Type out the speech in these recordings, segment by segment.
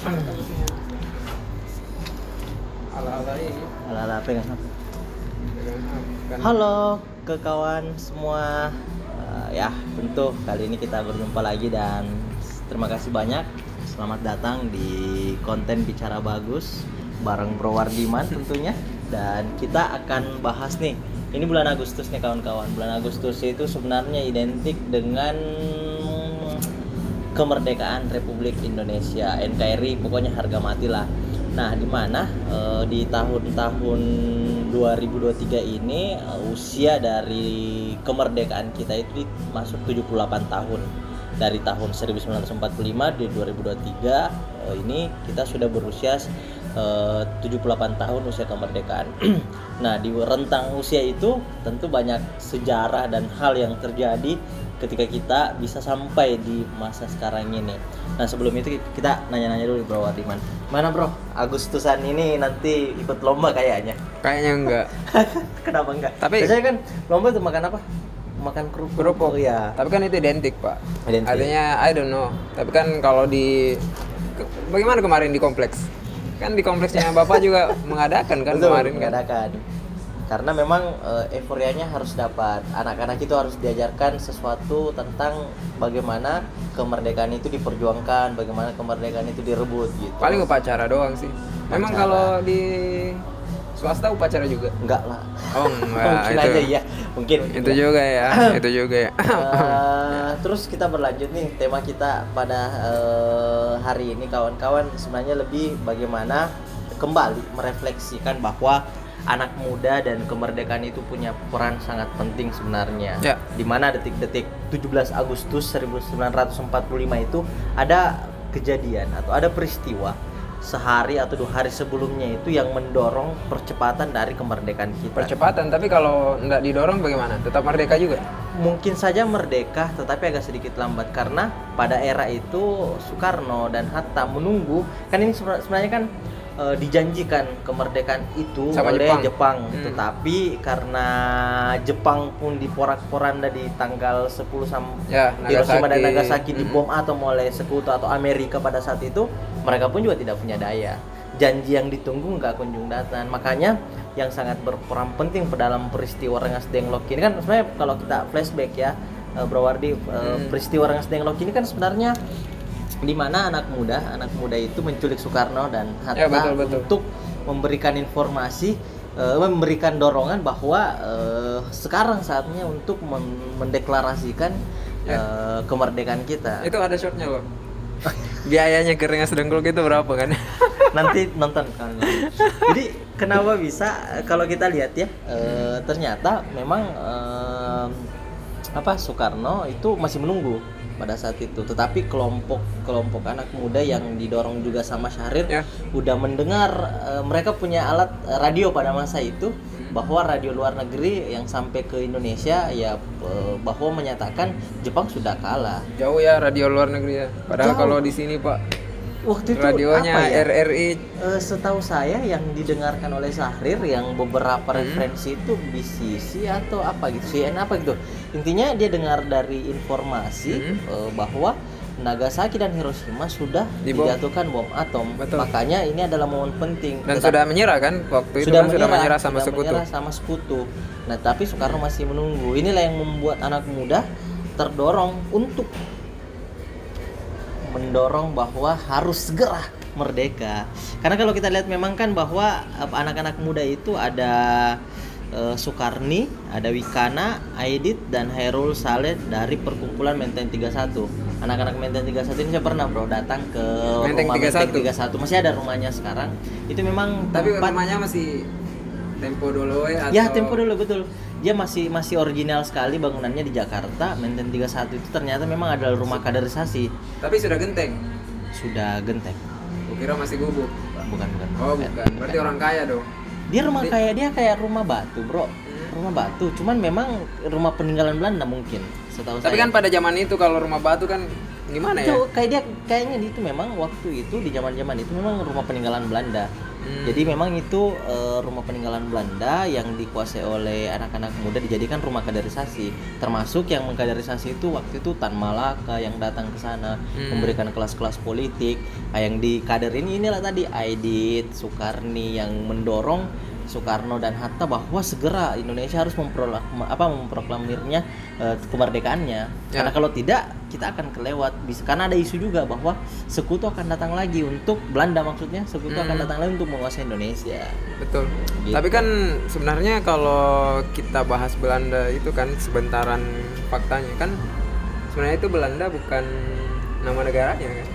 Ala-ala ini. Ala-ala pegang HP. Halo ke kawan semua. Ya tentu kali ini kita berjumpa lagi dan terima kasih banyak. Selamat datang di konten Bicara Bagus bareng Bro Wardiman tentunya. Dan kita akan bahas nih, ini bulan Agustus nih kawan-kawan. Bulan Agustus itu sebenarnya identik dengan kemerdekaan Republik Indonesia, NKRI, pokoknya harga mati lah. Nah, di mana di tahun-tahun 2023 ini usia dari kemerdekaan kita itu masuk 78 tahun. Dari tahun 1945 di 2023 ini kita sudah berusia 78 tahun usia kemerdekaan. Nah, di rentang usia itu tentu banyak sejarah dan hal yang terjadi ketika kita bisa sampai di masa sekarang ini. Nah, sebelum itu kita nanya-nanya dulu Bro Wardiman. Mana Bro? Agustusan ini nanti ikut lomba kayaknya. Kayaknya enggak. Kenapa enggak? Tapi biasanya kan lomba itu makan apa? Makan kerupuk ya. Tapi kan itu identik, Pak. Identik. Artinya I don't know. Tapi kan kalau bagaimana kemarin di kompleks? Kan di kompleksnya Bapak juga mengadakan kan. Betul, kemarin mengadakan. Karena memang euforianya harus dapat. Anak-anak itu harus diajarkan sesuatu tentang bagaimana kemerdekaan itu diperjuangkan, bagaimana kemerdekaan itu direbut gitu. Paling upacara doang sih. Memang Upacara. kalau di swasta upacara juga? Enggak lah. Oh, enggak. Mungkin itu, aja ya. Mungkin itu juga ya. Itu juga ya. Terus kita berlanjut nih, tema kita pada hari ini kawan-kawan sebenarnya lebih bagaimana kembali merefleksikan bahwa anak muda dan kemerdekaan itu punya peran sangat penting sebenarnya. Ya. Di mana detik-detik 17 Agustus 1945 itu ada kejadian atau ada peristiwa sehari atau 2 hari sebelumnya itu yang mendorong percepatan dari kemerdekaan kita. Percepatan, tapi kalau enggak didorong bagaimana? Tetap merdeka juga? Mungkin saja merdeka, tetapi agak sedikit lambat karena pada era itu Soekarno dan Hatta menunggu. Kan ini sebenarnya kan dijanjikan kemerdekaan itu sama oleh Jepang. Tetapi karena Jepang pun diporak-poranda di tanggal 10 ya, Hiroshima dan Nagasaki. Nagasaki dibom atom oleh sekutu atau Amerika pada saat itu, mereka pun juga tidak punya daya. Janji yang ditunggu nggak kunjung datang. Makanya yang sangat berperan penting dalam peristiwa Rengas Dengklok ini kan sebenarnya kalau kita flashback ya Bro Wardi, peristiwa Rengas Dengklok ini kan sebenarnya di mana anak muda itu menculik Soekarno dan Hatta, ya, betul. untuk memberikan informasi, memberikan dorongan bahwa sekarang saatnya untuk mendeklarasikan kemerdekaan kita. Itu ada shotnya loh. Biayanya ke Rengas Dengklok itu berapa kan? Nanti nonton kan. Jadi kenapa bisa kalau kita lihat ya, ternyata memang Soekarno itu masih menunggu pada saat itu, tetapi kelompok anak muda yang didorong juga sama Syahrir udah mendengar, mereka punya alat radio pada masa itu, bahwa radio luar negeri yang sampai ke Indonesia ya bahwa menyatakan Jepang sudah kalah. Jauh ya radio luar negeri ya. Padahal Jauh. kalau di sini Pak Waktu itu radionya apa ya? RRI. Setahu saya yang didengarkan oleh Syahrir yang beberapa referensi itu BCC atau apa gitu, CNN apa gitu. Intinya dia dengar dari informasi bahwa Nagasaki dan Hiroshima sudah dijatuhkan bom atom. Betul. Makanya ini adalah momen penting. Dan sudah menyerah kan waktu itu, sudah menyerah sama sekutu. Nah, tapi Soekarno masih menunggu. Inilah yang membuat anak muda terdorong untuk mendorong bahwa harus segera merdeka. Karena kalau kita lihat memang kan bahwa anak-anak muda itu ada Sukarni, ada Wikana, Aidit, dan Hairul Saleh dari perkumpulan Menteng 31. Anak-anak Menteng 31 ini saya pernah Bro datang ke Menteng rumah 31. Menteng 31. Masih ada rumahnya sekarang. Itu memang Tapi tempat, rumahnya masih Tempo Doloe atau... Ya, Tempo Doloe betul. Dia masih original sekali bangunannya di Jakarta. Menteng 31 itu ternyata memang adalah rumah kaderisasi. Tapi sudah genteng. Sudah genteng. Kukira masih gubuk. Bukan. Oh, bukan. Berarti orang kaya dong. Dia rumah kayak rumah batu, Bro. Rumah batu, cuman memang rumah peninggalan Belanda mungkin, setahu saya. Tapi kan pada zaman itu kalau rumah batu kan gimana itu ya? kayaknya itu memang waktu itu di zaman itu memang rumah peninggalan Belanda. Jadi memang itu rumah peninggalan Belanda yang dikuasai oleh anak-anak muda dijadikan rumah kaderisasi. Termasuk yang mengkaderisasi itu waktu itu Tan Malaka yang datang ke sana memberikan kelas-kelas politik. Yang di kader inilah tadi Aidit, Sukarni yang mendorong Soekarno dan Hatta bahwa segera Indonesia harus memproklamirnya kemerdekaannya. Karena kalau tidak kita akan kelewat. Karena ada isu juga bahwa sekutu akan datang lagi untuk Belanda, maksudnya sekutu akan datang lagi untuk menguasai Indonesia. Betul. Gitu. Tapi kan sebenarnya kalau kita bahas Belanda itu kan sebentaran faktanya kan sebenarnya itu Belanda bukan nama negaranya kan.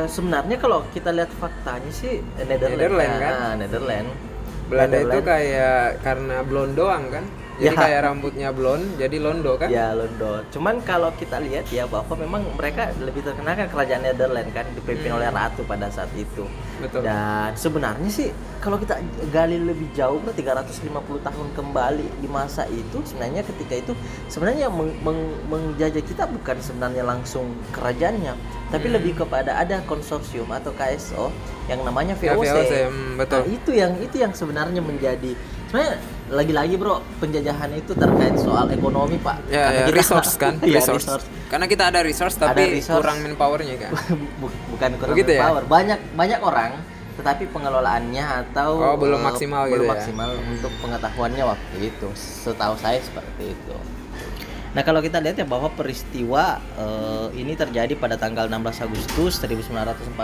Sebenarnya kalau kita lihat faktanya sih Nederland kan? Nederland. Belanda itu kayak karena blond doang kan, jadi kayak rambutnya blond jadi londo kan. Ya londo. Cuman kalau kita lihat ya bahwa memang mereka lebih terkenal kan kerajaan Nederland kan dipimpin oleh ratu pada saat itu. Betul. Dan sebenarnya sih kalau kita gali lebih jauh 350 tahun kembali di masa itu, sebenarnya ketika itu sebenarnya yang menjajah kita bukan sebenarnya langsung kerajaannya, tapi lebih kepada ada konsorsium atau KSO yang namanya VOC. Betul. Nah, itu yang sebenarnya menjadi sebenarnya lagi-lagi bro, penjajahan itu terkait soal ekonomi pak. Ya, kita, resource kan, ya, resource. Karena kita ada resource tapi kurang manpowernya kan. Bukan kurang begitu manpower, ya? banyak orang, tetapi pengelolaannya atau belum maksimal belum gitu maksimal untuk pengetahuannya waktu itu. Setahu saya seperti itu. Nah kalau kita lihat ya bahwa peristiwa ini terjadi pada tanggal 16 Agustus 1945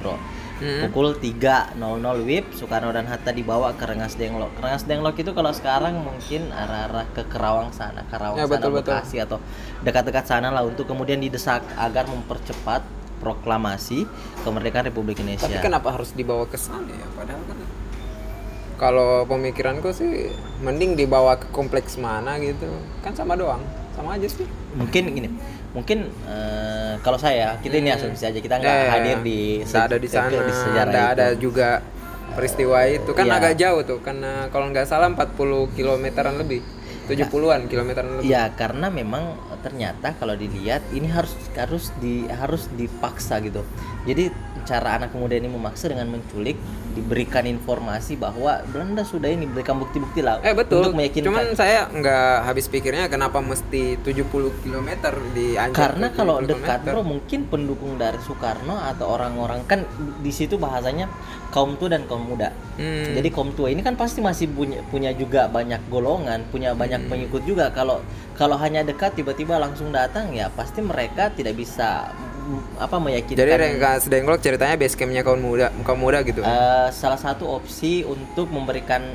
bro. Pukul 3.00 WIB, Soekarno dan Hatta dibawa ke Rengas Dengklok. Rengas Dengklok itu kalau sekarang mungkin arah-arah ke Kerawang sana, ya, sana Bekasi atau dekat-dekat sana lah, untuk kemudian didesak agar mempercepat proklamasi kemerdekaan Republik Indonesia. Tapi kenapa harus dibawa ke sana ya? Padahal kan kalau pemikiranku sih mending dibawa ke kompleks mana gitu. Kan sama doang. Sama aja sih. Mungkin kalau kita ini asumsi aja, kita nggak hadir di ada di sana, nggak ada juga peristiwa itu kan agak jauh tuh, karena kalau nggak salah 40 kilometeran lebih, 70-an kilometeran lebih. Ya karena memang ternyata kalau dilihat ini harus dipaksa gitu. Jadi cara anak muda ini memaksa dengan menculik, diberikan informasi bahwa Belanda sudah ini, berikan bukti-bukti lah betul. Untuk meyakinkan. Cuman saya nggak habis pikirnya kenapa mesti 70 km diancam. Karena kalau dekat bro, mungkin pendukung dari Soekarno atau orang-orang kan di situ bahasanya kaum tua dan kaum muda. Jadi kaum tua ini kan pasti masih punya juga banyak golongan, punya banyak pengikut juga. Kalau hanya dekat tiba-tiba langsung datang ya pasti mereka tidak bisa meyakinkan. Jadi Rengas Dengklok ceritanya base campnya kaum muda gitu. Salah satu opsi untuk memberikan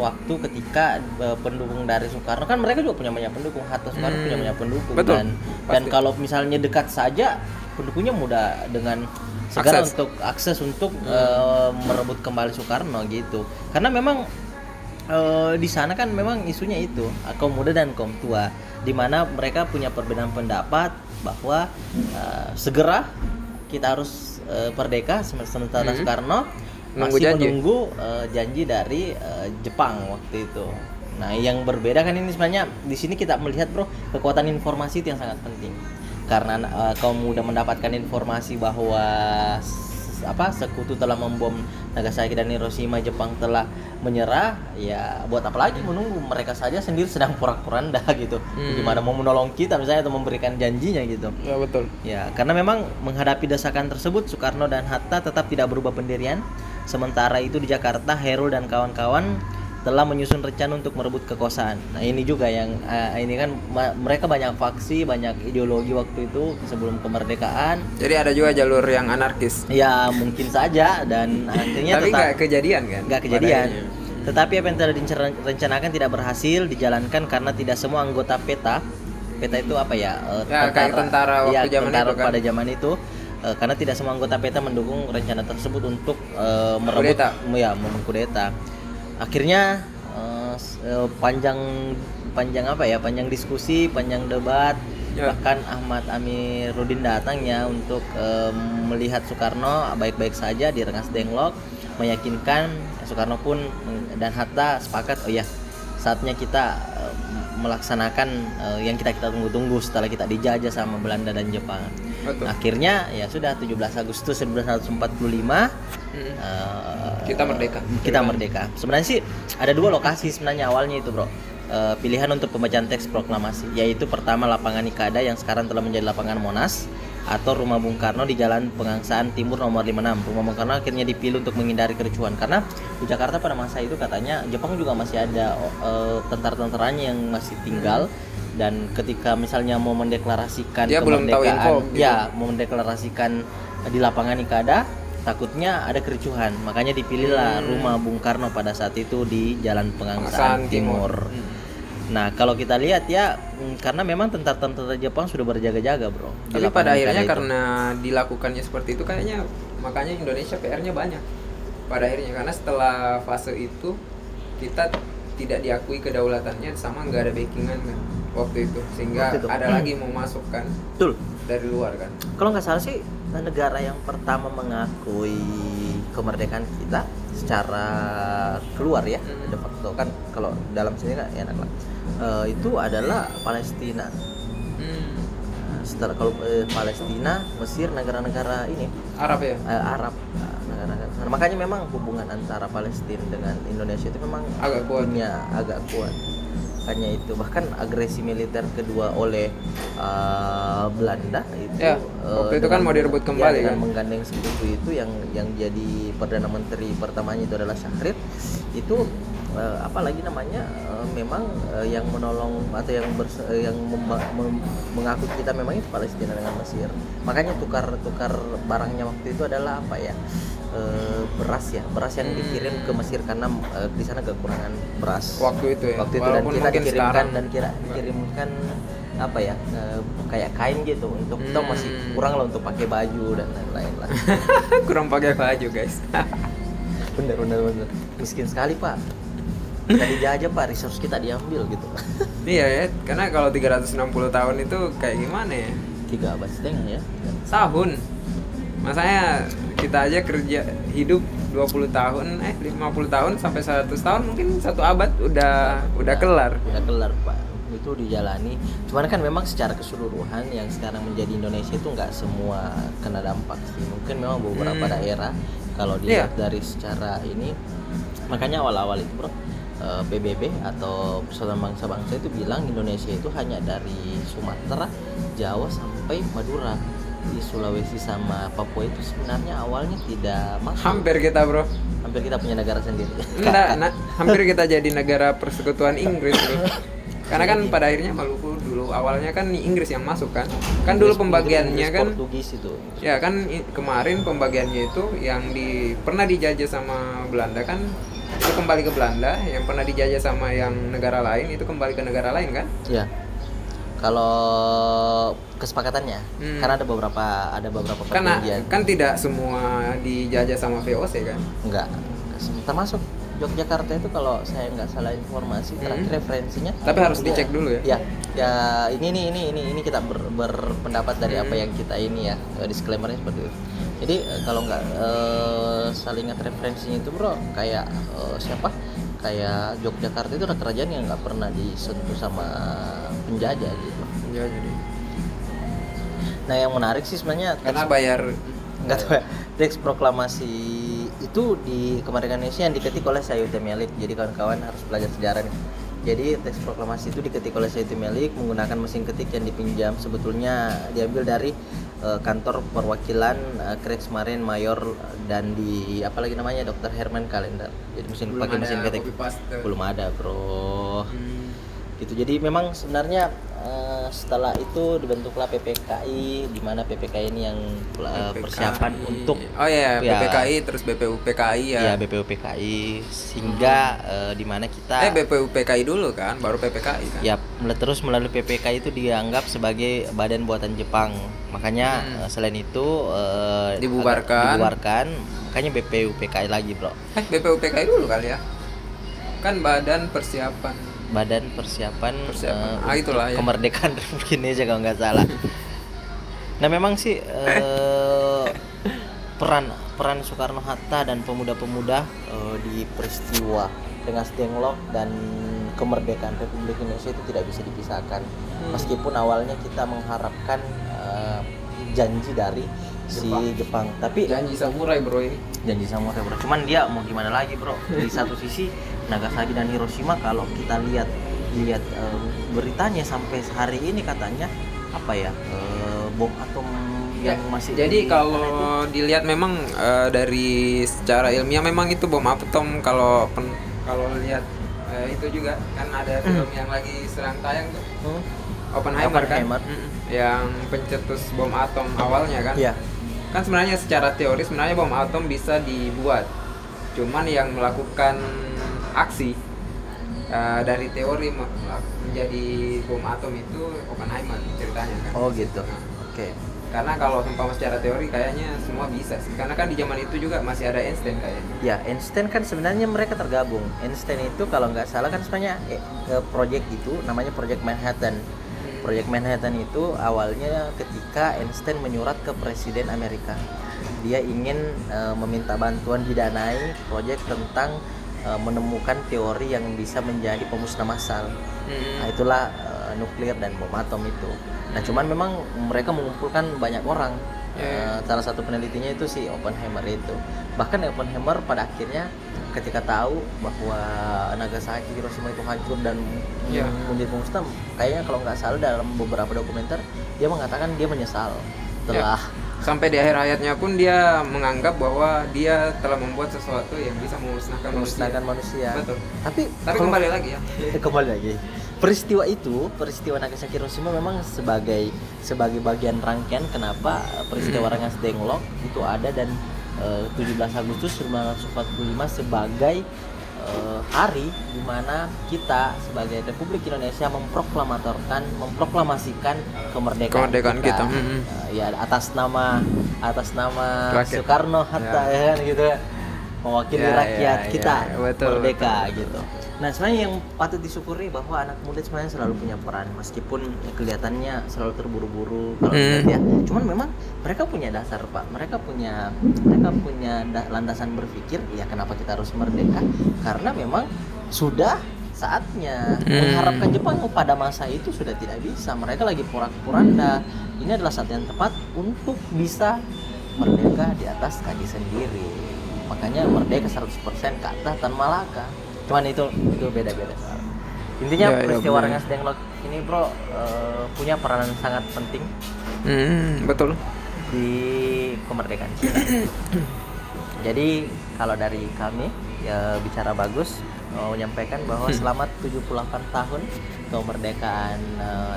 waktu ketika pendukung dari Soekarno, kan mereka juga punya banyak pendukung, Hatta Soekarno punya banyak pendukung. Betul, dan kalau misalnya dekat saja pendukungnya mudah dengan segera untuk akses untuk merebut kembali Soekarno gitu. Karena memang di sana kan memang isunya itu kaum muda dan kaum tua, di mana mereka punya perbedaan pendapat bahwa segera kita harus merdeka, sementara Soekarno masih menunggu janji dari Jepang waktu itu. Nah, yang berbeda kan ini sebenarnya di sini kita melihat bro, kekuatan informasi itu yang sangat penting. Karena kaum muda mendapatkan informasi bahwa sekutu telah membom Nagasaki dan Hiroshima, Jepang telah menyerah, ya buat apa lagi menunggu, mereka saja sendiri sedang porak-poranda gitu. Gimana mau menolong kita misalnya atau memberikan janjinya gitu. Ya betul. Ya, karena memang menghadapi desakan tersebut Soekarno dan Hatta tetap tidak berubah pendirian. Sementara itu di Jakarta, Herul dan kawan-kawan telah menyusun rencana untuk merebut kekuasaan. Nah ini juga yang ini kan mereka banyak faksi, banyak ideologi waktu itu sebelum kemerdekaan. Jadi ada juga jalur yang anarkis. Ya mungkin saja, dan akhirnya tapi nggak kejadian kan? Nggak kejadian. Tetapi apa yang telah direncanakan tidak berhasil dijalankan karena tidak semua anggota PETA itu apa ya? Tentara waktu zaman itu kan? Pada zaman itu. Karena tidak semua anggota PETA mendukung rencana tersebut untuk merebut, mengkudeta. Akhirnya panjang diskusi, panjang debat, bahkan Ahmad Amiruddin datang ya untuk melihat Soekarno baik-baik saja di Rengas Dengklok, meyakinkan Soekarno pun dan Hatta sepakat saatnya kita melaksanakan yang kita tunggu-tunggu setelah kita dijajah sama Belanda dan Jepang. Betul. Akhirnya ya sudah 17 Agustus 1945 Kita merdeka. Kita merdeka. Sebenarnya sih ada dua lokasi sebenarnya awalnya itu, Bro. Pilihan untuk pembacaan teks proklamasi, yaitu pertama lapangan Ikada yang sekarang telah menjadi lapangan Monas, atau Rumah Bung Karno di Jalan Pengangsaan Timur nomor 56. Rumah Bung Karno akhirnya dipilih untuk menghindari kericuhan karena di Jakarta pada masa itu katanya Jepang juga masih ada tentara-tentaranya yang masih tinggal, dan ketika misalnya mau mendeklarasikan Dia belum tahu info, gitu. ya mau mendeklarasikan di lapangan Ikada, takutnya ada kericuhan, makanya dipilihlah Rumah Bung Karno pada saat itu di Jalan Pengangsaan Timur. Nah, kalau kita lihat ya, karena memang tentara-tentara Jepang sudah berjaga-jaga, Bro. Tapi pada akhirnya karena dilakukannya seperti itu, kayaknya makanya Indonesia PR-nya banyak. Pada akhirnya karena setelah fase itu kita tidak diakui kedaulatannya, sama nggak ada backingan kan waktu itu, sehingga waktu itu ada lagi mau masuk kan. Betul. Dari luar kan. Kalau nggak salah sih negara yang pertama mengakui kemerdekaan kita secara keluar ya, de facto kan, kalau dalam sini kan enak lah. Itu adalah Palestina. Setelah kalau Palestina, Mesir, negara-negara ini Arab ya. Arab, negara-negara. Nah, makanya memang hubungan antara Palestina dengan Indonesia itu memang agak kuat. Hanya itu, bahkan agresi militer kedua oleh Belanda itu ya, waktu itu kan mau direbut kembali ya, kan, menggandeng sekutu itu yang jadi perdana menteri pertamanya itu adalah Syahrir itu, apalagi namanya memang yang menolong atau yang mengaku kita memang itu Palestina dengan Mesir. Makanya tukar barangnya waktu itu adalah apa ya, beras yang dikirim ke Mesir karena di sana kekurangan beras waktu itu ya. Dan kita dikirimkan apa ya, kayak kain gitu untuk kita masih kurang lah untuk pakai baju dan lain-lain lah. Kurang pakai baju guys. bener miskin sekali Pak, kita dijajah Pak, resource kita diambil gitu. Iya ya, karena kalau 360 tahun itu kayak gimana ya, 3,5 ya tahun. Masanya kita aja kerja hidup 20 tahun 50 tahun sampai 100 tahun, mungkin 1 abad udah kelar Pak, itu dijalani. Cuman kan memang secara keseluruhan yang sekarang menjadi Indonesia itu nggak semua kena dampak sih, mungkin memang beberapa daerah kalau dilihat dari secara ini. Makanya awal-awal itu Bro, PBB atau Persatuan Bangsa-Bangsa itu bilang Indonesia itu hanya dari Sumatera, Jawa sampai Madura. Di Sulawesi sama Papua itu sebenarnya awalnya tidak masuk. Hampir kita Bro. Hampir kita punya negara sendiri. Hampir kita jadi negara persekutuan Inggris Bro. Karena kan pada akhirnya Maluku dulu awalnya kan Inggris yang masuk kan. Kan dulu pembagiannya kan Portugis itu. Ya kan kemarin pembagiannya itu yang pernah dijajah sama Belanda kan itu kembali ke Belanda, yang pernah dijajah sama yang negara lain itu kembali ke negara lain kan? Iya. Kalau kesepakatannya, karena ada beberapa perjanjian. Kan tidak semua dijajah sama VOC kan? Enggak. Termasuk Yogyakarta itu kalau saya nggak salah informasi terakhir referensinya. Tapi harus dicek dulu ya. Ya ini kita berpendapat dari apa yang kita ini ya, disclaimernya seperti itu. Jadi kalau nggak saling ingat referensinya itu Bro, kayak siapa? Kayak Yogyakarta itu adalah kerajaan yang nggak pernah disentuh sama penjajah gitu. Ya jadi. Nah yang menarik sih sebenarnya karena bayar nggak tahu ya, teks proklamasi itu di kemerdekaan Indonesia yang diketik oleh Sayuti Melik. Jadi kawan-kawan harus belajar sejarah nih. Jadi teks proklamasi itu diketik oleh Sayuti Melik menggunakan mesin ketik yang dipinjam, sebetulnya diambil dari kantor perwakilan Kriegsmarine Mayor dan di apalagi namanya Dr. Herman Kalender. Jadi pakai mesin ketik belum ada Bro. Gitu. Jadi memang sebenarnya setelah itu dibentuklah PPKI, di mana PPKI ini yang persiapan untuk PPKI terus BPUPKI ya. Ya BPUPKI sehingga di mana kita BPUPKI dulu kan, baru PPKI kan. Ya, terus melalui PPKI itu dianggap sebagai badan buatan Jepang. Makanya selain itu dibubarkan. Makanya BPUPKI lagi, Bro. BPUPKI dulu kali ya. Kan badan persiapan itulah ya. Kemerdekaan Republik Indonesia kalau nggak salah. Nah memang sih peran Soekarno Hatta dan pemuda-pemuda di peristiwa Rengas Dengklok dan kemerdekaan Republik Indonesia itu tidak bisa dipisahkan. Meskipun awalnya kita mengharapkan janji dari si Jepang, tapi Janji samurai bro ini. janji samurai bro. Cuman dia mau gimana lagi bro? Di satu sisi Nagasaki dan Hiroshima kalau kita lihat beritanya sampai hari ini katanya apa ya, bom atom yang masih. Jadi kalau dilihat memang dari secara ilmiah memang itu bom atom. Kalau lihat itu juga kan ada film yang lagi sedang tayang tuh, Oppenheimer kan, yang pencetus bom atom awalnya kan. Iya. Kan sebenarnya secara teori sebenarnya bom atom bisa dibuat, cuman yang melakukan aksi dari teori menjadi bom atom itu Oppenheimer ceritanya kan. Oh gitu. Oke. Karena kalau umpama secara teori kayaknya semua bisa sih. Karena kan di zaman itu juga masih ada Einstein kayaknya. Ya, Einstein kan sebenarnya mereka tergabung. Einstein itu kalau nggak salah kan sebenarnya project itu namanya Project Manhattan. Project Manhattan itu awalnya ketika Einstein menyurat ke Presiden Amerika. Dia ingin meminta bantuan didanai proyek tentang menemukan teori yang bisa menjadi pemusnah massal. Nah, itulah nuklir dan bom atom itu. Nah, cuman memang mereka mengumpulkan banyak orang. Salah satu penelitinya itu si Oppenheimer itu. Bahkan Oppenheimer pada akhirnya ketika tahu bahwa Nagasaki, Hiroshima itu hancur dan menjadi pemusnah, kayaknya kalau nggak salah dalam beberapa dokumenter dia mengatakan dia menyesal setelah sampai di akhir hayatnya pun dia menganggap bahwa dia telah membuat sesuatu yang bisa memusnahkan manusia. Betul. Tapi kembali lagi ya. Kembali lagi. Peristiwa Nagasaki Hiroshima memang sebagai bagian rangkaian kenapa peristiwa Rengas Dengklok itu ada, dan 17 Agustus 1945 sebagai hari di mana kita sebagai Republik Indonesia memproklamasikan kemerdekaan kita. Ya atas nama Rakyat. Soekarno Hatta ya kan gitu, mewakili rakyat kita merdeka gitu. Nah, sebenarnya yang patut disyukuri bahwa anak muda sebenarnya selalu punya peran, meskipun kelihatannya selalu terburu-buru kalau dilihat ya. Cuman memang mereka punya dasar, Pak. Mereka punya landasan berpikir, ya kenapa kita harus merdeka? Karena memang sudah saatnya. Mengharapkan Jepang pada masa itu sudah tidak bisa. Mereka lagi porak-poranda. Ini adalah saat yang tepat untuk bisa merdeka di atas kaki sendiri. Makanya merdeka 100% ke atas Tan Malaka. Cuman itu beda-beda. Intinya peristiwa Rengas Dengklok ini bro punya peranan sangat penting. Betul. Di kemerdekaan kita. Jadi kalau dari kami ya bicara bagus menyampaikan bahwa selamat 78 tahun kemerdekaan.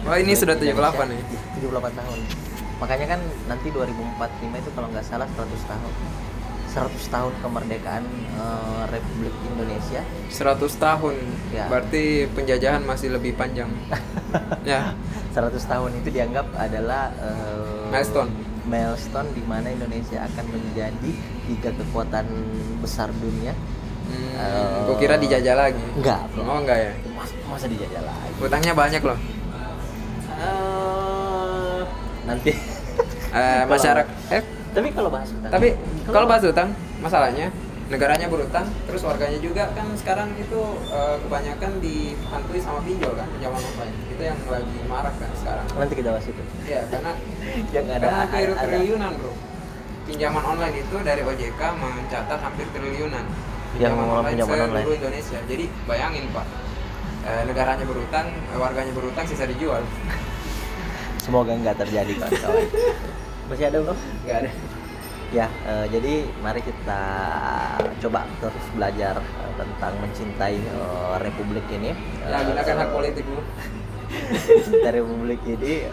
Ini sudah 78 nih. 78 tahun. Makanya kan nanti 2045 itu kalau nggak salah 100 tahun. 100 tahun kemerdekaan Republik Indonesia. 100 tahun. Ya. Berarti penjajahan masih lebih panjang. Ya. 100 tahun itu dianggap adalah milestone di mana Indonesia akan menjadi 3 kekuatan besar dunia. Gua kira dijajah lagi. Enggak, bro. Oh, enggak ya. Masa dijajah lagi? Utangnya banyak loh. Nanti masyarakat tapi kalau bahas utang, bahas utang, masalahnya negaranya berutang, terus warganya juga kan sekarang itu kebanyakan dihantui sama pinjol kan, pinjaman online. Itu yang lagi marak kan sekarang. Nanti kita bahas itu. Iya, karena yang ada triliunan bro. Pinjaman online itu dari OJK mencatat hampir triliunan. Pinjaman online seluruh Indonesia. Jadi bayangin Pak, negaranya berutang, warganya berutang, sisa dijual. Semoga nggak terjadi kawan-kawan. Masih ada bro? Nggak ada. Ya, jadi mari kita coba terus belajar tentang mencintai Republik ini. Ya, gunakan hak politik dulu. Dari Republik ini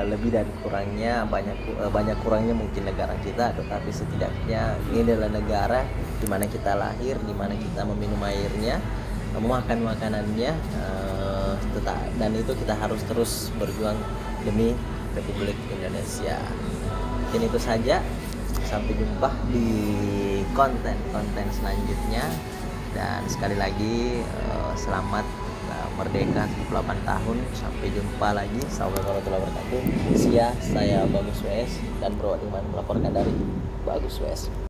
lebih dan kurangnya banyak kurangnya mungkin negara kita, tetapi setidaknya ini adalah negara di mana kita lahir, di mana kita meminum airnya, memakan makanannya, dan itu kita harus terus berjuang demi Republik Indonesia. Mungkin itu saja. Sampai jumpa di konten selanjutnya, dan sekali lagi selamat merdeka 78 tahun. Sampai jumpa lagi. Assalamualaikum warahmatullahi wabarakatuh. Saya Bagus WS dan Bro Iman melaporkan dari Bagus WS.